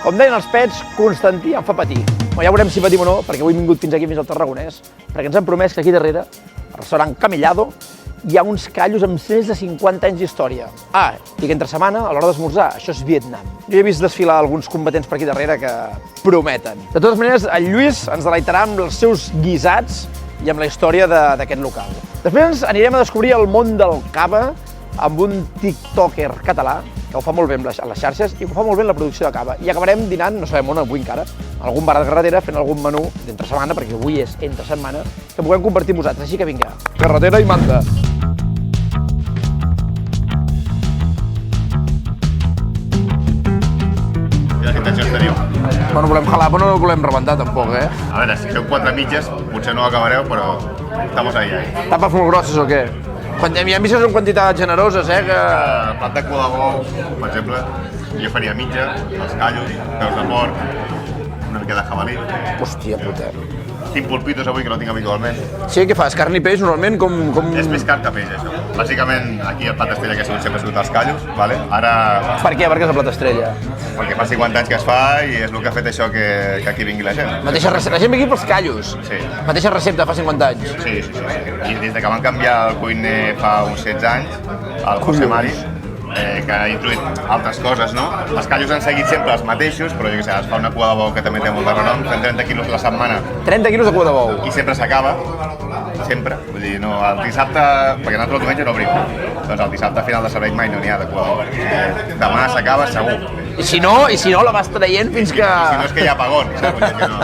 Com deien els pets, Constantí em fa patir. Ja veurem si patim o no, perquè avui hem vingut fins aquí, fins al Tarragonès, perquè ens han promès que aquí darrere, al restaurant Camellado, hi ha uns callos amb més de 50 anys d'història. I que entre setmana, a l'hora d'esmorzar, això és Vietnam. Jo he vist desfilar alguns combatents per aquí darrere que prometen. De totes maneres, el Lluís ens deleitarà amb els seus guisats i amb la història d'aquest local. Després anirem a descobrir el món del cava amb un tiktoker català que ho fa molt bé a les xarxes i que ho fa molt bé en la producció de cava. I acabarem dinant, no sabem on avui encara, en algun bar de carretera fent algun menú d'entre setmana, perquè avui és entre setmana, que puguem compartir amb vosaltres. Així que vinga, carretera i manta. Quines intencions teniu? Bueno, volem jalar, però no volem rebentar tampoc, eh? A veure, si feu 4 mitges, potser no ho acabareu, però estamos ahí. Tapes molt grosses o què? Ja hem vist que són quantitats generoses, que... El plat de cua de bou, per exemple, jo faria mitja, els callos, peus de porc, una mica de jabalí. Hòstia puta. Tinc pulpitos avui, que no tinc habitualment. Sí, què fas? Carn i peix, normalment, com... És més carn que peix, això. Bàsicament, aquí el plat estrella que sempre ha sigut els callos, vale? Ara... Per què? Per què és el plat estrella? Perquè fa 50 anys que es fa i és el que ha fet això que aquí vingui la gent. Mateixa recepta. La gent ve aquí pels callos. Sí. Mateixa recepta, fa 50 anys. Sí. I des que van canviar el cuiner fa uns 16 anys, el José Mari, que ha introduït altres coses, no? Els callos han seguit sempre els mateixos, però jo què sé, es fa una cua de bou que també té molt de renom, fem 30 quilos a la setmana. 30 quilos de cua de bou. I sempre s'acaba, sempre. Vull dir, no, el dissabte, perquè nosaltres el diumenge no obrim, doncs el dissabte a final de servei mai no n'hi ha de cua de bou. Demà s'acaba segur. I si no, la vas traient fins que... I si no és que hi ha apagón, saps? Vull dir que no.